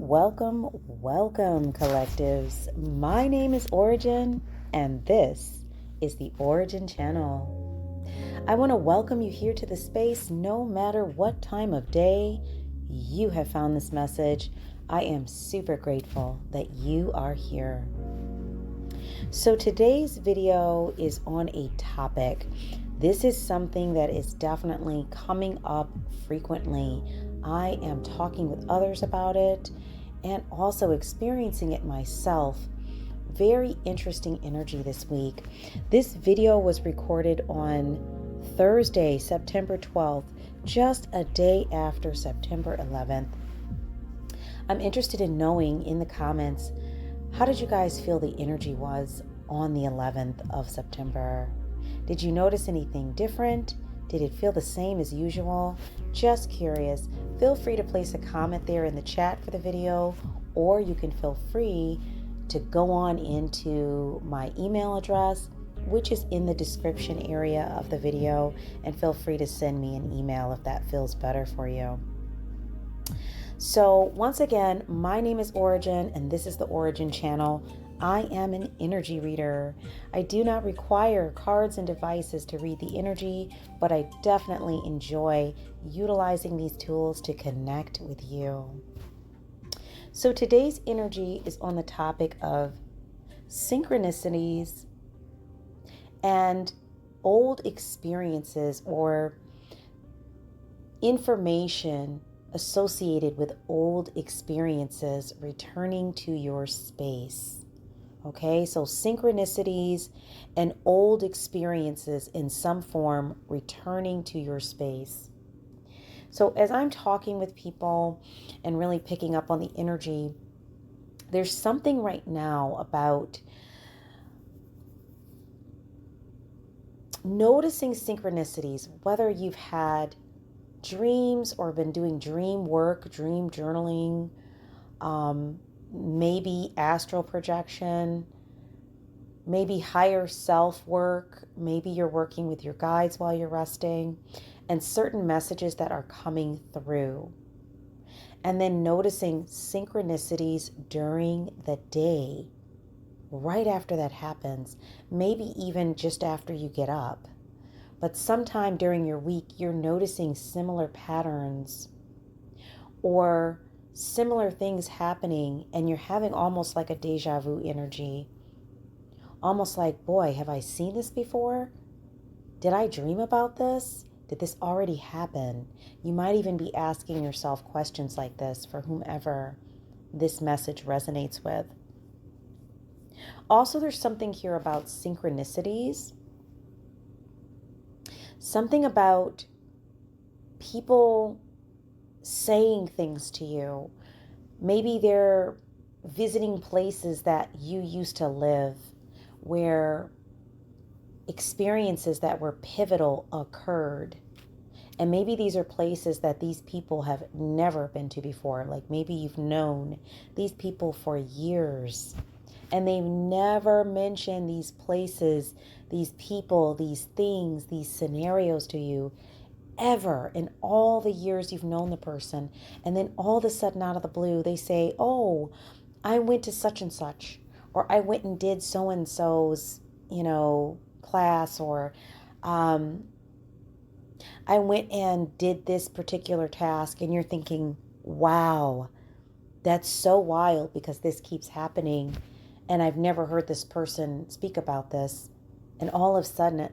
Welcome, collectives. My name is Ora-gen, and this is the Ora-gen Channel. I want to welcome you here to the space no matter what time of day you have found this message. I am super grateful that you are here. So today's video is on a topic. This is something that is definitely coming up frequently. I am talking with others about it and also experiencing it myself. Very interesting energy this week. This video was recorded on Thursday, September 12th, just a day after September 11th. I'm interested in knowing in the comments, how did you guys feel the energy was on the 11th of September? Did you notice anything different? Did it feel the same as usual? Just curious. Feel free to place a comment there in the chat for the video, or you can feel free to go on into my email address, which is in the description area of the video, and feel free to send me an email if that feels better for you. So once again, my name is Ora-gen, and this is the Ora-gen Channel. I am an energy reader. I do not require cards and devices to read the energy, but I definitely enjoy utilizing these tools to connect with you. So today's energy is on the topic of synchronicities and old experiences or information associated with old experiences returning to your space. Okay, so synchronicities and old experiences in some form returning to your space. So as I'm talking with people and really picking up on the energy, there's something right now about noticing synchronicities, whether you've had dreams or been doing dream work, dream journaling, maybe astral projection, maybe higher self work, maybe you're working with your guides while you're resting, and certain messages that are coming through. And then noticing synchronicities during the day, right after that happens, maybe even just after you get up. But sometime during your week, you're noticing similar patterns or similar things happening, and you're having almost like a deja vu energy. Almost like, boy, have I seen this before? Did I dream about this? Did this already happen? You might even be asking yourself questions like this for whomever this message resonates with. Also, there's something here about synchronicities. Something about people saying things to you. Maybe they're visiting places that you used to live where experiences that were pivotal occurred. And maybe these are places that these people have never been to before. Like maybe you've known these people for years and they've never mentioned these places, these people, these things, these scenarios to you ever in all the years you've known the person. And then all of a sudden out of the blue, they say, oh, I went to such and such, or I went and did so-and-so's, class, or I went and did this particular task. And you're thinking, wow, that's so wild because this keeps happening. And I've never heard this person speak about this. And all of a sudden,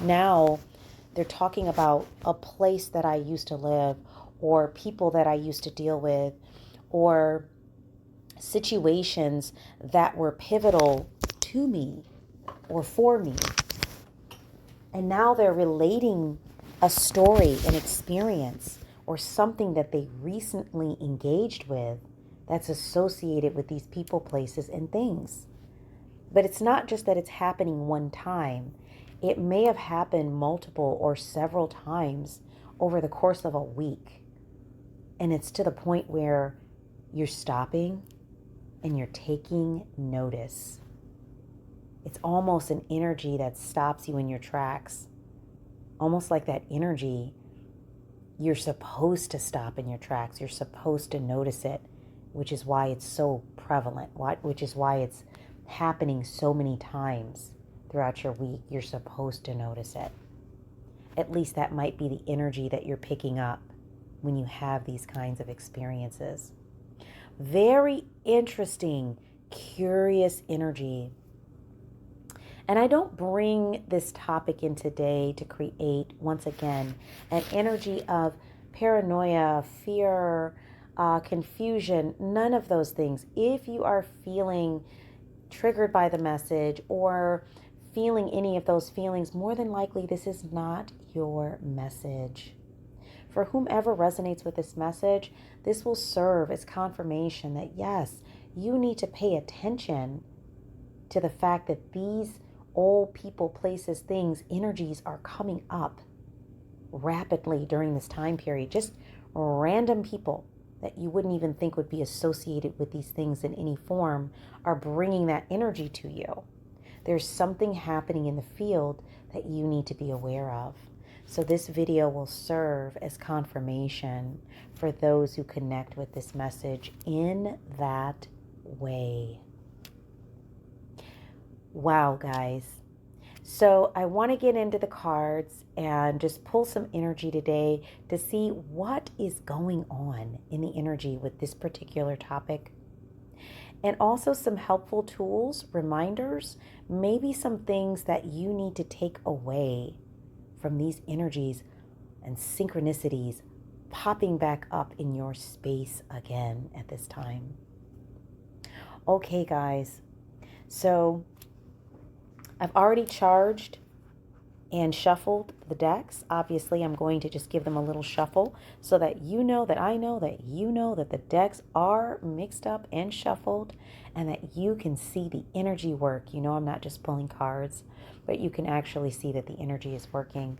now they're talking about a place that I used to live, or people that I used to deal with, or situations that were pivotal to me or for me. And now they're relating a story, an experience, or something that they recently engaged with that's associated with these people, places, and things. But it's not just that it's happening one time. It may have happened multiple or several times over the course of a week. And it's to the point where you're stopping and you're taking notice. It's almost an energy that stops you in your tracks. Almost like that energy you're supposed to stop in your tracks. You're supposed to notice it, which is why it's so prevalent, which is why it's happening so many times throughout your week. You're supposed to notice it. At least that might be the energy that you're picking up when you have these kinds of experiences. Very interesting, curious energy. And I don't bring this topic in today to create, once again, an energy of paranoia, fear, confusion, none of those things. If you are feeling triggered by the message or feeling any of those feelings, more than likely this is not your message. For whomever resonates with this message, this will serve as confirmation that yes, you need to pay attention to the fact that these old people, places, things, energies are coming up rapidly during this time period. Just random people that you wouldn't even think would be associated with these things in any form are bringing that energy to you. There's something happening in the field that you need to be aware of. So this video will serve as confirmation for those who connect with this message in that way. Wow, guys. So I want to get into the cards and just pull some energy today to see what is going on in the energy with this particular topic. And also some helpful tools, reminders, maybe some things that you need to take away from these energies and synchronicities popping back up in your space again at this time. Okay, guys. So I've already charged and shuffled the decks. Obviously, I'm going to just give them a little shuffle so that you know that I know that you know that the decks are mixed up and shuffled and that you can see the energy work. You know, I'm not just pulling cards, but you can actually see that the energy is working.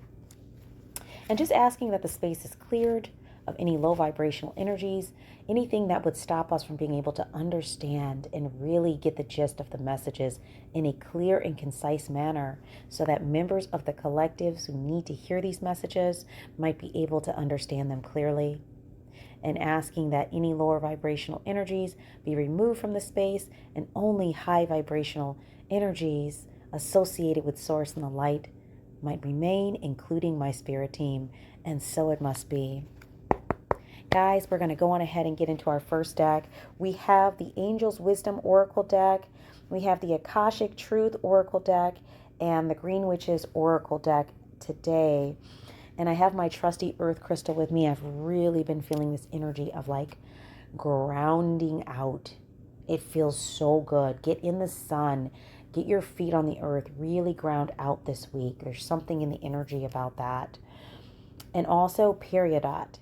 And just asking that the space is cleared of any low vibrational energies, anything that would stop us from being able to understand and really get the gist of the messages in a clear and concise manner so that members of the collectives who need to hear these messages might be able to understand them clearly. And asking that any lower vibrational energies be removed from the space and only high vibrational energies associated with Source and the light might remain, including my spirit team. And so it must be. Guys, we're going to go on ahead and get into our first deck. We have the Angel's Wisdom Oracle deck. We have the Akashic Truth Oracle deck and the Green Witch's Oracle deck today. And I have my trusty earth crystal with me. I've really been feeling this energy of like grounding out. It feels so good. Get in the sun. Get your feet on the earth. Really ground out this week. There's something in the energy about that. And also periodot.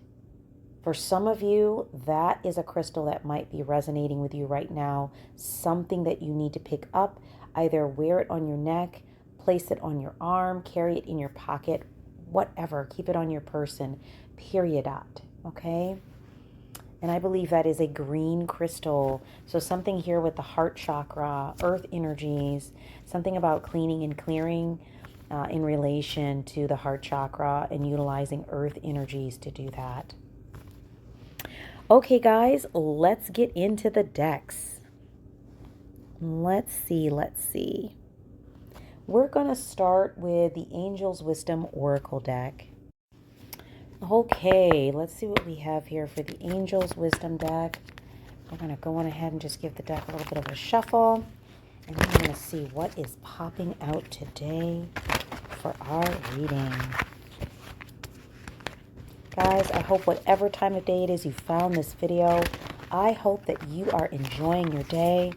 For some of you, that is a crystal that might be resonating with you right now. Something that you need to pick up. Either wear it on your neck, place it on your arm, carry it in your pocket, whatever. Keep it on your person. Periodot. Okay? And I believe that is a green crystal. So something here with the heart chakra, earth energies, something about cleaning and clearing in relation to the heart chakra and utilizing earth energies to do that. Okay, guys, let's get into the decks. Let's see. We're going to start with the Angel's Wisdom Oracle deck. Okay, let's see what we have here for the Angel's Wisdom deck. We're going to go on ahead and just give the deck a little bit of a shuffle. And we're going to see what is popping out today for our reading. Guys, I hope whatever time of day it is you found this video, I hope that you are enjoying your day.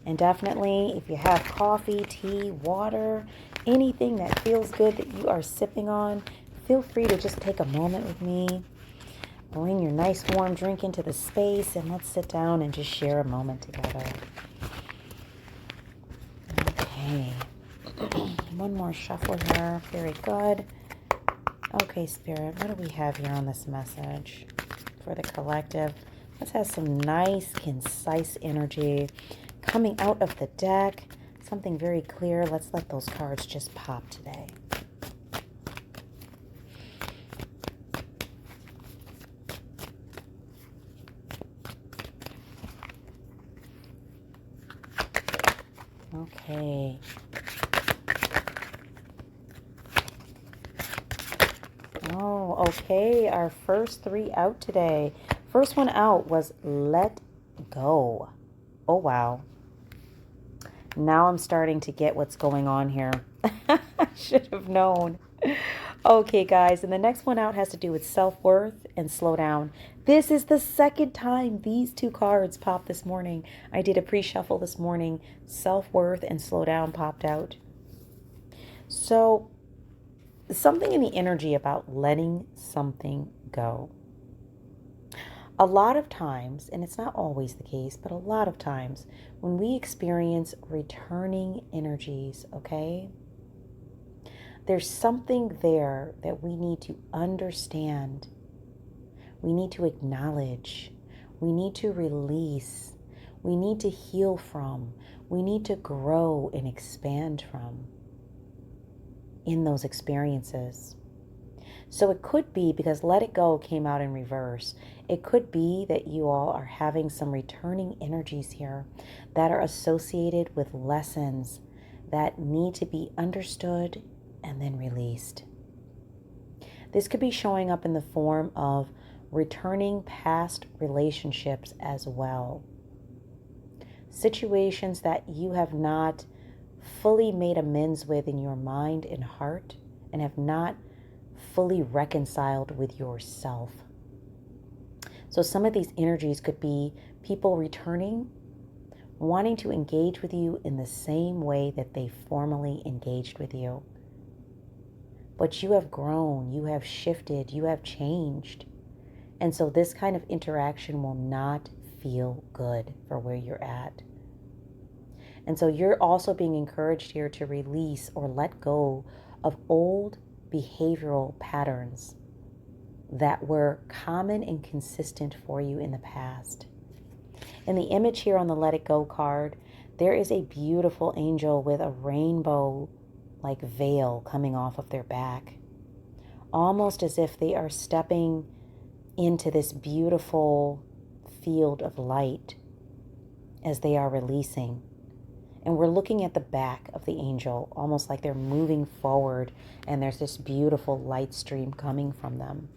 And definitely, if you have coffee, tea, water, anything that feels good that you are sipping on, feel free to just take a moment with me. Bring your nice warm drink into the space and let's sit down and just share a moment together. Okay. One more shuffle here. Very good. Okay, Spirit, what do we have here on this message for the collective? Let's have some nice, concise energy coming out of the deck. Something very clear. Let's let those cards just pop today. Okay. Oh, okay. Our first three out today. First one out was let go. Oh, wow. Now I'm starting to get what's going on here. I should have known. Okay, guys, and the next one out has to do with self-worth and slow down. This is the second time these two cards popped this morning. I did a pre-shuffle this morning. Self-worth and slow down popped out. So, something in the energy about letting something go. A lot of times, and it's not always the case, but a lot of times when we experience returning energies, okay, there's something there that we need to understand. We need to acknowledge. We need to release. We need to heal from. We need to grow and expand from in those experiences. So it could be, because let it go came out in reverse, it could be that you all are having some returning energies here that are associated with lessons that need to be understood and then released. This could be showing up in the form of returning past relationships as well. Situations that you have not fully made amends with in your mind and heart, and have not fully reconciled with yourself. So some of these energies could be people returning, wanting to engage with you in the same way that they formerly engaged with you. But you have grown, you have shifted, you have changed. And so this kind of interaction will not feel good for where you're at. And so you're also being encouraged here to release or let go of old behavioral patterns that were common and consistent for you in the past. In the image here on the Let It Go card, there is a beautiful angel with a rainbow like veil coming off of their back, almost as if they are stepping into this beautiful field of light as they are releasing. And we're looking at the back of the angel, almost like they're moving forward, and there's this beautiful light stream coming from them.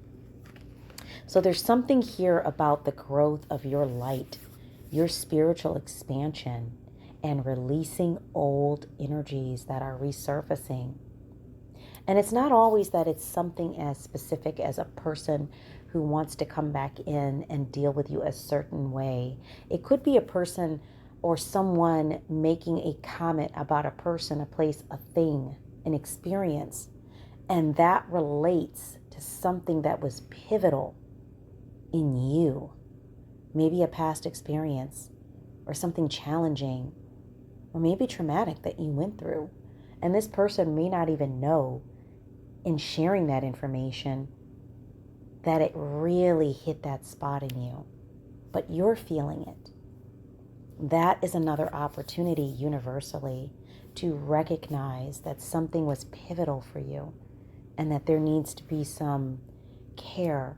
So there's something here about the growth of your light, your spiritual expansion, and releasing old energies that are resurfacing. And it's not always that it's something as specific as a person who wants to come back in and deal with you a certain way. It could be a person or someone making a comment about a person, a place, a thing, an experience, and that relates to something that was pivotal in you. Maybe a past experience or something challenging or maybe traumatic that you went through. And this person may not even know, in sharing that information, that it really hit that spot in you, but you're feeling it. That is another opportunity universally to recognize that something was pivotal for you and that there needs to be some care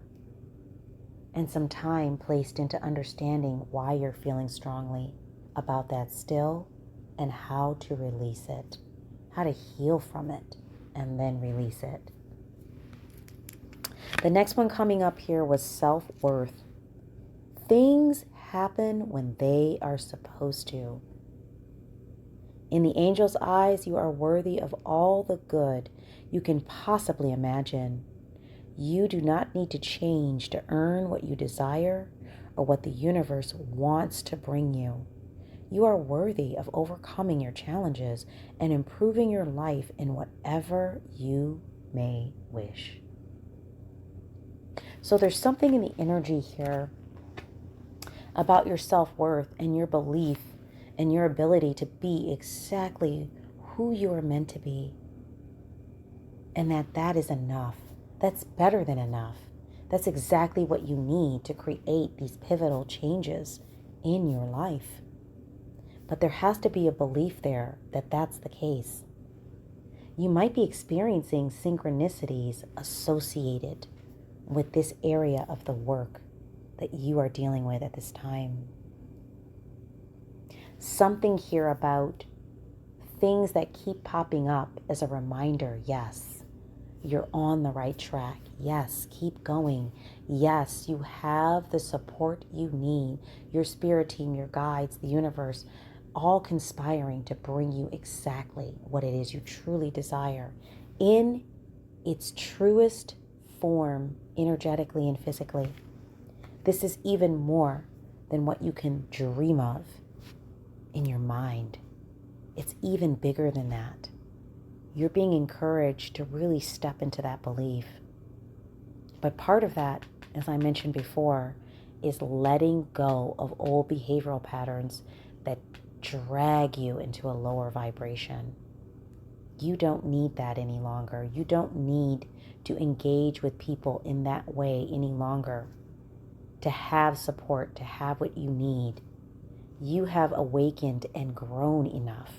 and some time placed into understanding why you're feeling strongly about that still and how to release it, how to heal from it and then release it. The next one coming up here was self-worth. Things happen when they are supposed to. In the angel's eyes, you are worthy of all the good you can possibly imagine. You do not need to change to earn what you desire or what the universe wants to bring you. You are worthy of overcoming your challenges and improving your life in whatever you may wish. So there's something in the energy here about your self-worth and your belief and your ability to be exactly who you are meant to be. And that is enough. That's better than enough. That's exactly what you need to create these pivotal changes in your life. But there has to be a belief there that that's the case. You might be experiencing synchronicities associated with this area of the work that you are dealing with at this time. Something here about things that keep popping up as a reminder, yes, you're on the right track. Yes, keep going. Yes, you have the support you need. Your spirit team, your guides, the universe, all conspiring to bring you exactly what it is you truly desire in its truest form, energetically and physically. This is even more than what you can dream of in your mind. It's even bigger than that. You're being encouraged to really step into that belief. But part of that, as I mentioned before, is letting go of old behavioral patterns that drag you into a lower vibration. You don't need that any longer. You don't need to engage with people in that way any longer. To have support, to have what you need. You have awakened and grown enough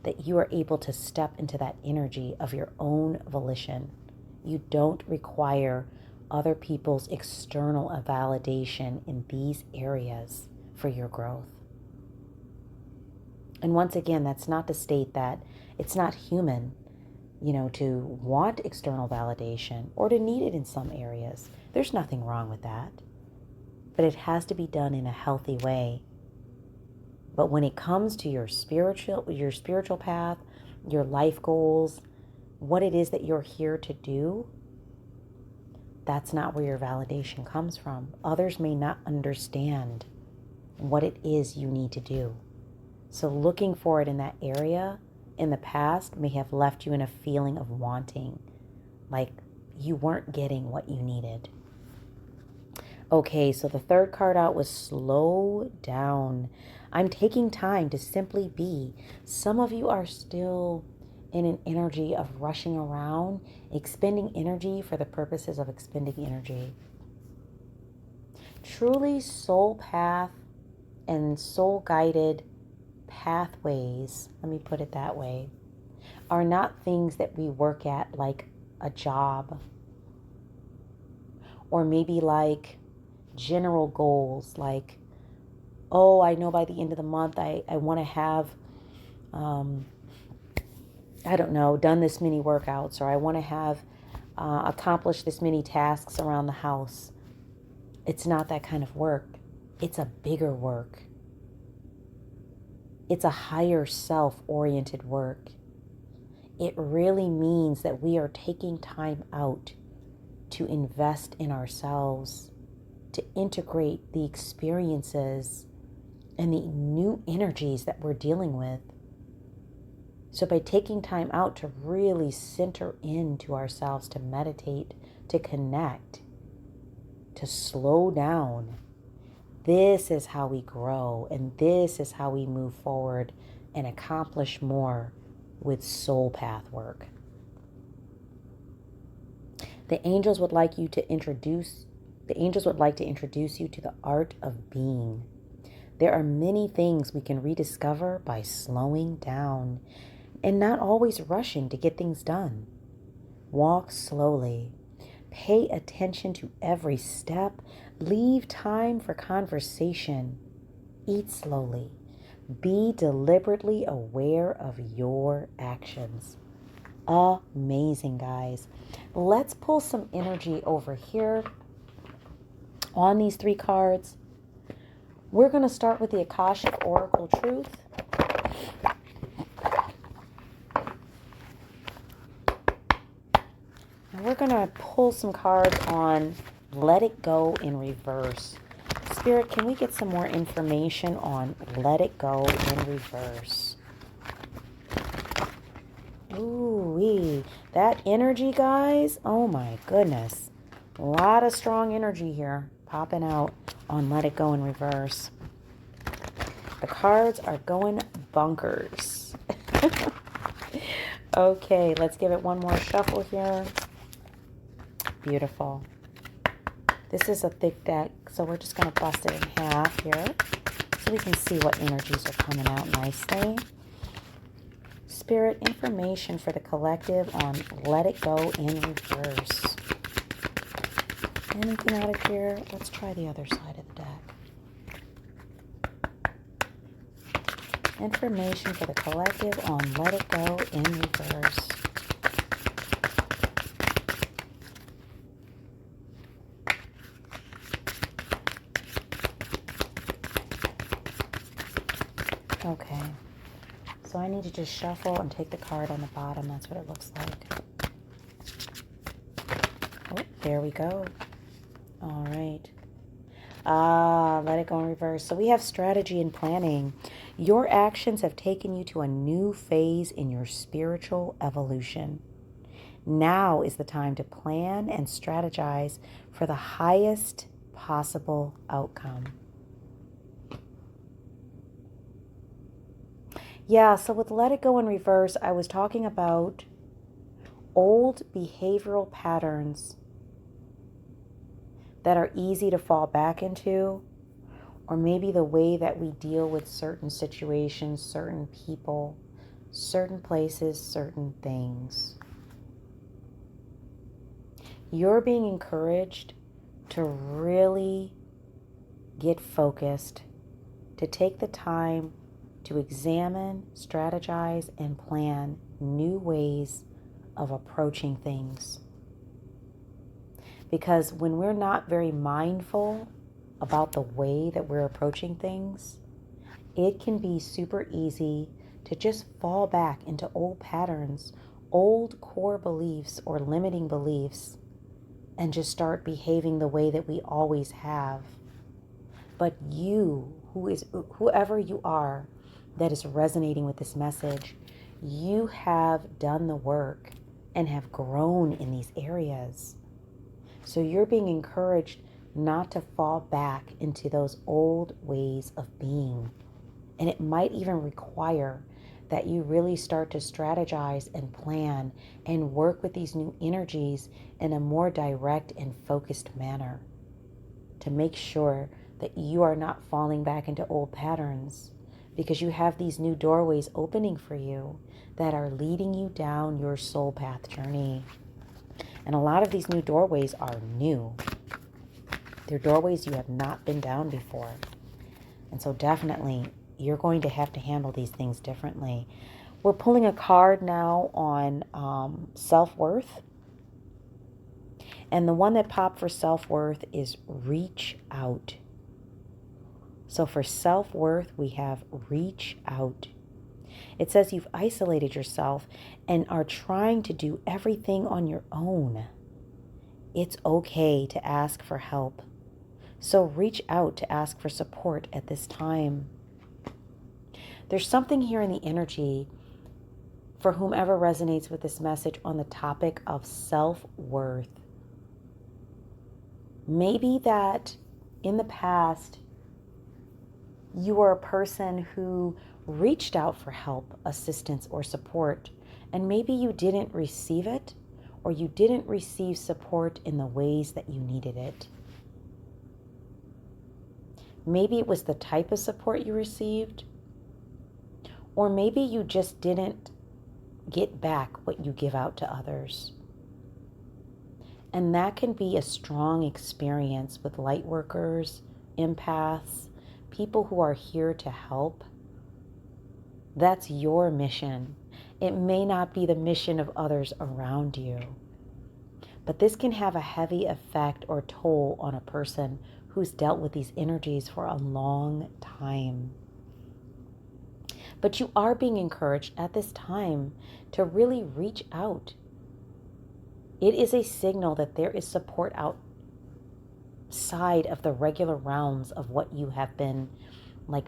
that you are able to step into that energy of your own volition. You don't require other people's external validation in these areas for your growth. And once again, that's not to state that it's not human, to want external validation or to need it in some areas. There's nothing wrong with that. But it has to be done in a healthy way. But when it comes to your spiritual path, your life goals, what it is that you're here to do, that's not where your validation comes from. Others may not understand what it is you need to do. So looking for it in that area in the past may have left you in a feeling of wanting, like you weren't getting what you needed. Okay, so the third card out was slow down. I'm taking time to simply be. Some of you are still in an energy of rushing around, expending energy for the purposes of expending energy. Truly soul path and soul guided pathways, let me put it that way, are not things that we work at like a job or maybe like general goals like, oh, I know by the end of the month I want to have, done this many workouts, or I want to have accomplished this many tasks around the house. It's not that kind of work. It's a bigger work. It's a higher self-oriented work. It really means that we are taking time out to invest in ourselves, to integrate the experiences and the new energies that we're dealing with. So by taking time out to really center into ourselves, to meditate, to connect, to slow down, this is how we grow, and this is how we move forward and accomplish more with soul path work. The angels would like to introduce you to the art of being. There are many things we can rediscover by slowing down and not always rushing to get things done. Walk slowly. Pay attention to every step. Leave time for conversation. Eat slowly. Be deliberately aware of your actions. Amazing, guys. Let's pull some energy over here on these three cards. We're going to start with the Akashic Oracle Truth. And we're going to pull some cards on Let It Go in reverse. Spirit, can we get some more information on Let It Go in reverse? Ooh-wee. That energy, guys. Oh my goodness. A lot of strong energy here popping out on Let It Go in reverse. The cards are going bonkers. Okay, let's give it one more shuffle here. Beautiful. This is a thick deck, so we're just going to bust it in half here so we can see what energies are coming out nicely. Spirit, information for the collective on Let It Go in reverse. Anything out of here? Let's try the other side of the deck. Information for the collective on Let It Go in Reverse. Okay, so I need to just shuffle and take the card on the bottom. That's what it looks like. Oh, there we go. All right. Let it go in reverse. So we have strategy and planning. Your actions have taken you to a new phase in your spiritual evolution. Now is the time to plan and strategize for the highest possible outcome. Yeah, so with Let It Go in Reverse, I was talking about old behavioral patterns that are easy to fall back into, or maybe the way that we deal with certain situations, certain people, certain places, certain things. You're being encouraged to really get focused, to take the time to examine, strategize, and plan new ways of approaching things. Because when we're not very mindful about the way that we're approaching things, it can be super easy to just fall back into old patterns, old core beliefs or limiting beliefs, and just start behaving the way that we always have. But you, whoever you are that is resonating with this message, you have done the work and have grown in these areas. So you're being encouraged not to fall back into those old ways of being. And it might even require that you really start to strategize and plan and work with these new energies in a more direct and focused manner to make sure that you are not falling back into old patterns, because you have these new doorways opening for you that are leading you down your soul path journey. And a lot of these new doorways are new. They're doorways you have not been down before. And so definitely you're going to have to handle these things differently. We're pulling a card now on self-worth. And the one that popped for self-worth is reach out. So for self-worth, we have reach out. It says you've isolated yourself and are trying to do everything on your own. It's okay to ask for help. So reach out to ask for support at this time. There's something here in the energy for whomever resonates with this message on the topic of self-worth. Maybe that in the past, you were a person who reached out for help, assistance, or support, and maybe you didn't receive it, or you didn't receive support in the ways that you needed it. Maybe it was the type of support you received, or maybe you just didn't get back what you give out to others. And that can be a strong experience with light workers, empaths, people who are here to help. That's your mission. It may not be the mission of others around you, but this can have a heavy effect or toll on a person who's dealt with these energies for a long time. But you are being encouraged at this time to really reach out. It is a signal that there is support outside of the regular rounds of what you have been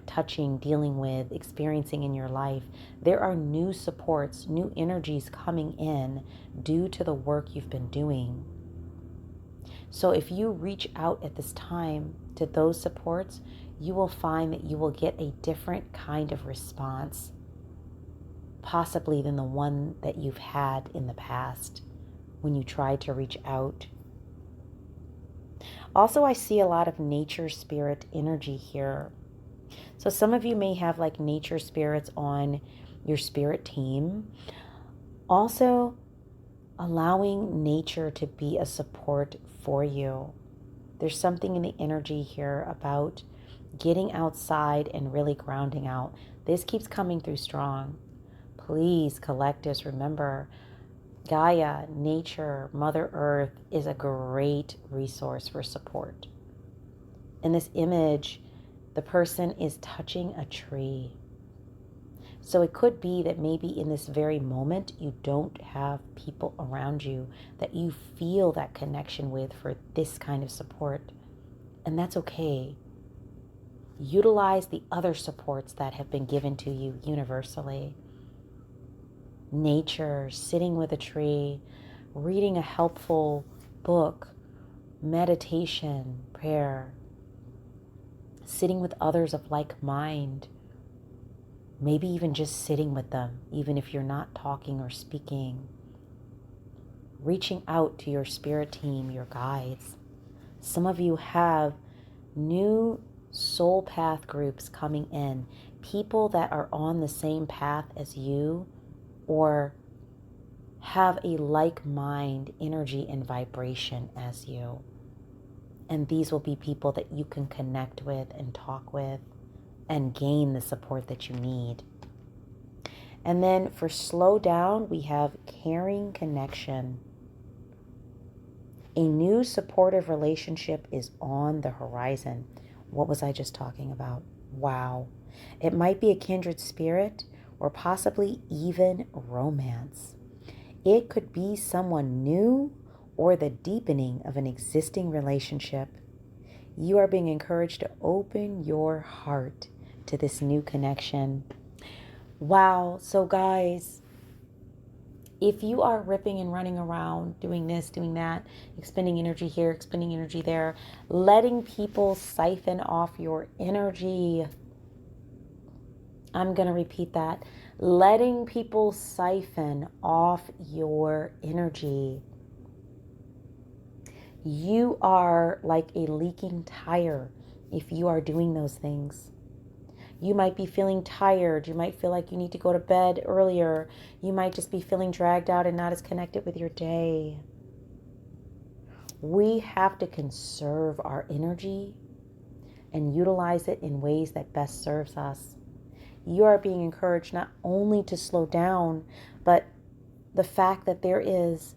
touching, dealing with, experiencing in your life. There are new supports, new energies coming in due to the work you've been doing. So if you reach out at this time to those supports, you will find that you will get a different kind of response, possibly than the one that you've had in the past when you tried to reach out. Also, I see a lot of nature spirit energy here. So some of you may have nature spirits on your spirit team. Also, allowing nature to be a support for you. There's something in the energy here about getting outside and really grounding out. This keeps coming through strong. Please, collectives, remember, Gaia, nature, Mother Earth is a great resource for support. In this image, the person is touching a tree. So it could be that maybe in this very moment, you don't have people around you that you feel that connection with for this kind of support. And that's okay. Utilize the other supports that have been given to you universally. Nature, sitting with a tree, reading a helpful book, meditation, prayer, sitting with others of like mind, maybe even just sitting with them, even if you're not talking or speaking, reaching out to your spirit team, your guides. Some of you have new soul path groups coming in, people that are on the same path as you or have a like mind, energy, and vibration as you. And these will be people that you can connect with and talk with and gain the support that you need. And then for slow down, we have caring connection. A new supportive relationship is on the horizon. What was I just talking about? Wow. It might be a kindred spirit or possibly even romance. It could be someone new or the deepening of an existing relationship. You are being encouraged to open your heart to this new connection. Wow. So guys, if you are ripping and running around, doing this, doing that, expending energy here, expending energy there, letting people siphon off your energy. I'm going to repeat that. Letting people siphon off your energy. You are like a leaking tire if you are doing those things. You might be feeling tired. You might feel like you need to go to bed earlier. You might just be feeling dragged out and not as connected with your day. We have to conserve our energy and utilize it in ways that best serves us. You are being encouraged not only to slow down, but the fact that there is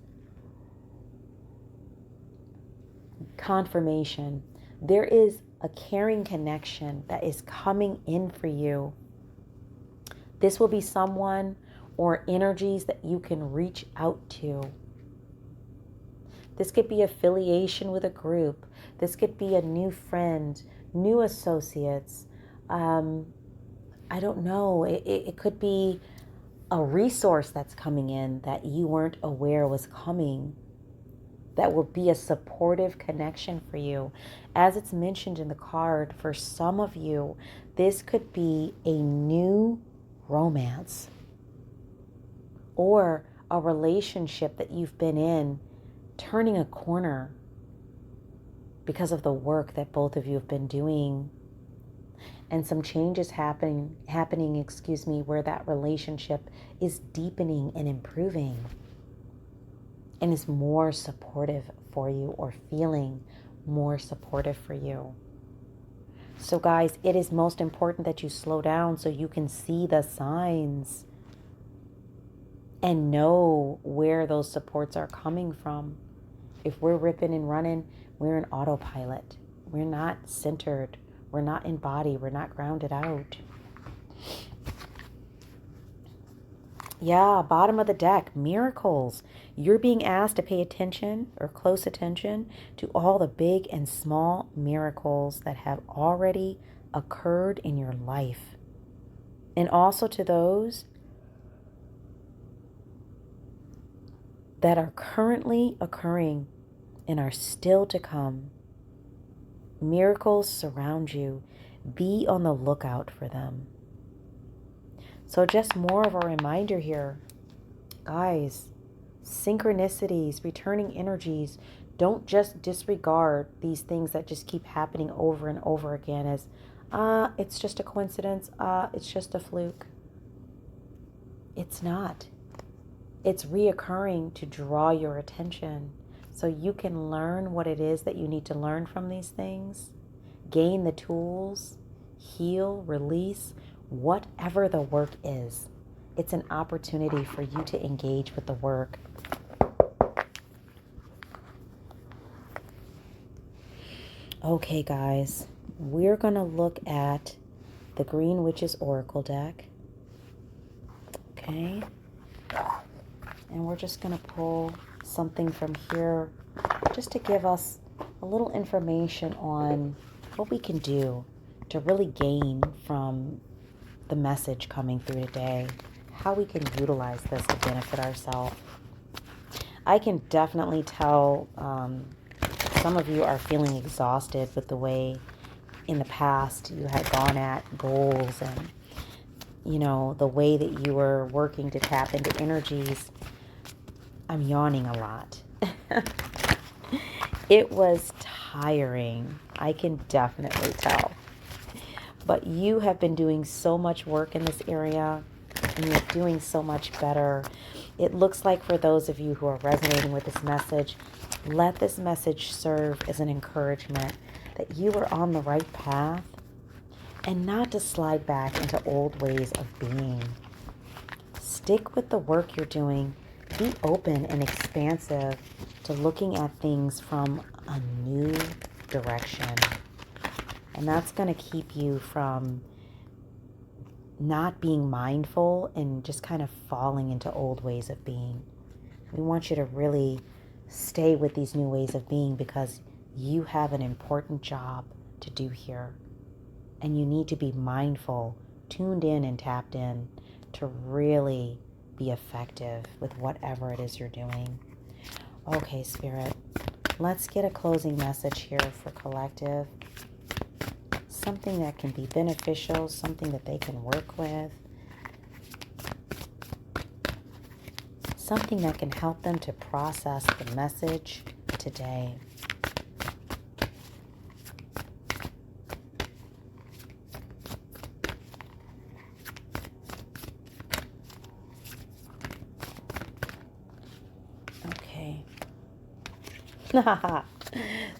confirmation. There is a caring connection that is coming in for you. This will be someone or energies that you can reach out to. This could be affiliation with a group. This could be a new friend, new associates. I don't know. It could be a resource that's coming in that you weren't aware was coming. That will be a supportive connection for you. As it's mentioned in the card, for some of you, this could be a new romance or a relationship that you've been in, turning a corner because of the work that both of you have been doing. And some changes happening, where that relationship is deepening and improving. And is more supportive for you or feeling more supportive for you. So guys, it is most important that you slow down so you can see the signs and know where those supports are coming from. If we're ripping and running, we're in autopilot. We're not centered. We're not in body. We're not grounded out. Yeah, bottom of the deck, miracles. You're being asked to pay attention or close attention to all the big and small miracles that have already occurred in your life. And also to those that are currently occurring and are still to come. Miracles surround you. Be on the lookout for them. So just more of a reminder here, guys, synchronicities, returning energies, don't just disregard these things that just keep happening over and over again as, it's just a coincidence, it's just a fluke. It's not. It's reoccurring to draw your attention so you can learn what it is that you need to learn from these things, gain the tools, heal, release, whatever the work is. It's an opportunity for you to engage with the work. Okay, guys, we're going to look at the Green Witch's Oracle deck. Okay. And we're just going to pull something from here just to give us a little information on what we can do to really gain from the message coming through today, how we can utilize this to benefit ourselves. I can definitely tell some of you are feeling exhausted with the way in the past you had gone at goals and, the way that you were working to tap into energies. I'm yawning a lot. It was tiring. I can definitely tell. But you have been doing so much work in this area, and you're doing so much better. It looks like for those of you who are resonating with this message, let this message serve as an encouragement that you are on the right path and not to slide back into old ways of being. Stick with the work you're doing. Be open and expansive to looking at things from a new direction. And that's going to keep you from not being mindful and just kind of falling into old ways of being. We want you to really stay with these new ways of being because you have an important job to do here. And you need to be mindful, tuned in and tapped in to really be effective with whatever it is you're doing. Okay, Spirit, let's get a closing message here for collective. Something that can be beneficial, something that they can work with, something that can help them to process the message today. Okay.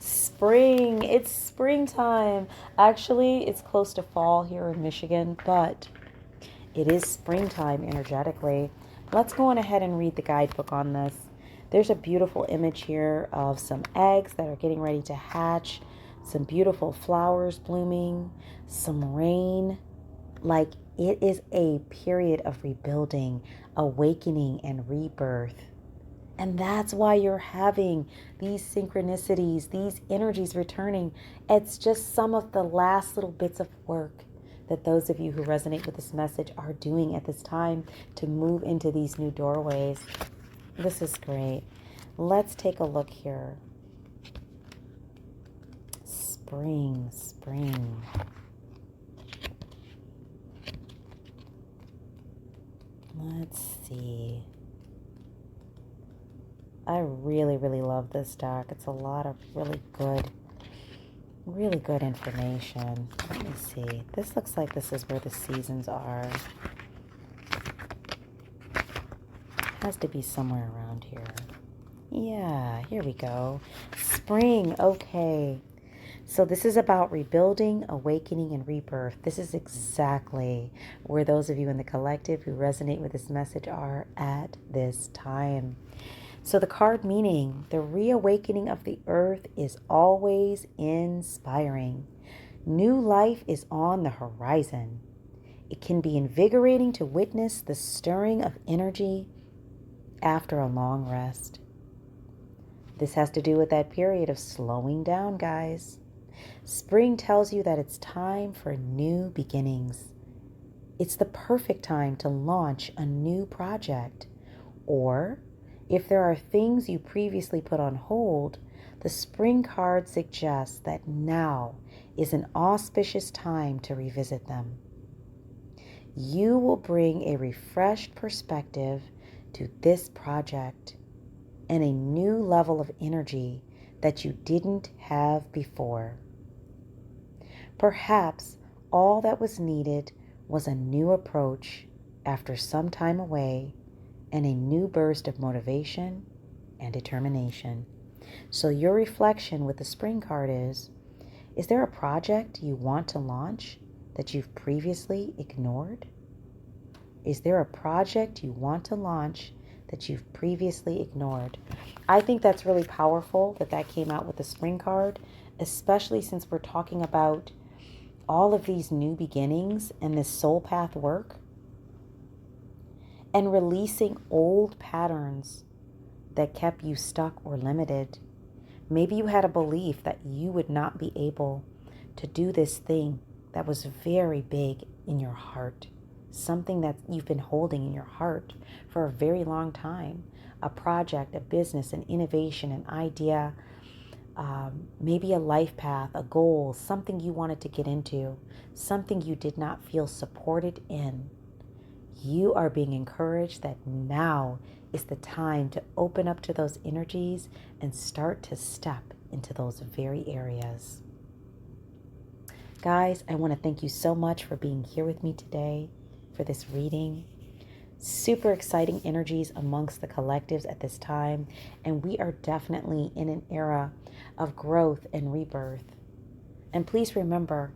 Spring. It's springtime. Actually, it's close to fall here in Michigan, but it is springtime energetically. Let's go on ahead and read the guidebook on this. There's a beautiful image here of some eggs that are getting ready to hatch, some beautiful flowers blooming, some rain. Like it is a period of rebuilding, awakening, and rebirth. And that's why you're having these synchronicities, these energies returning. It's just some of the last little bits of work that those of you who resonate with this message are doing at this time to move into these new doorways. This is great. Let's take a look here. Spring, spring. Let's see. I really, really love this deck. It's a lot of really good information. Let me see. This looks like this is where the seasons are. Has to be somewhere around here. Yeah, here we go. Spring, okay. So this is about rebuilding, awakening, and rebirth. This is exactly where those of you in the collective who resonate with this message are at this time. So the card meaning, the reawakening of the earth is always inspiring. New life is on the horizon. It can be invigorating to witness the stirring of energy after a long rest. This has to do with that period of slowing down, guys. Spring tells you that it's time for new beginnings. It's the perfect time to launch a new project. Or, if there are things you previously put on hold, the spring card suggests that now is an auspicious time to revisit them. You will bring a refreshed perspective to this project and a new level of energy that you didn't have before. Perhaps all that was needed was a new approach after some time away and a new burst of motivation and determination. So your reflection with the spring card is there a project you want to launch that you've previously ignored? Is there a project you want to launch that you've previously ignored? I think that's really powerful that came out with the spring card, especially since we're talking about all of these new beginnings and this soul path work and releasing old patterns that kept you stuck or limited. Maybe you had a belief that you would not be able to do this thing that was very big in your heart, something that you've been holding in your heart for a very long time, a project, a business, an innovation, an idea, maybe a life path, a goal, something you wanted to get into, something you did not feel supported in. You are being encouraged that now is the time to open up to those energies and start to step into those very areas. Guys, I want to thank you so much for being here with me today for this reading. Super exciting energies amongst the collectives at this time, and we are definitely in an era of growth and rebirth. And please remember,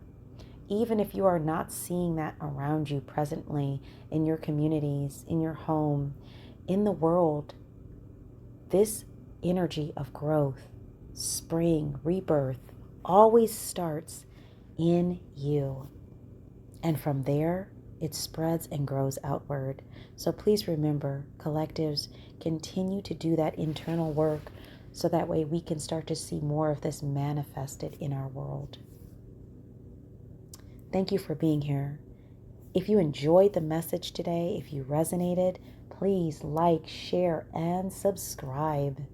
even if you are not seeing that around you presently, in your communities, in your home, in the world, this energy of growth, spring, rebirth, always starts in you. And from there, it spreads and grows outward. So please remember, collectives, continue to do that internal work so that way we can start to see more of this manifested in our world. Thank you for being here. If you enjoyed the message today, if you resonated, please like, share, and subscribe.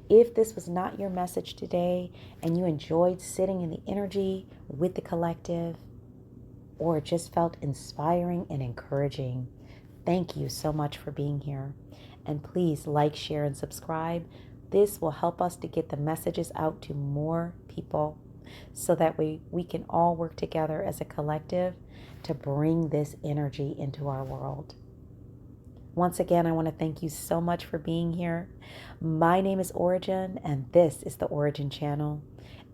If this was not your message today and you enjoyed sitting in the energy with the collective or it just felt inspiring and encouraging, thank you so much for being here. And please like, share, and subscribe. This will help us to get the messages out to more people so that we can all work together as a collective to bring this energy into our world. Once again, I want to thank you so much for being here. My name is Ora-gen, and this is the Ora-gen Channel,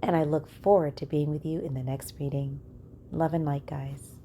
and I look forward to being with you in the next reading. Love and light, guys.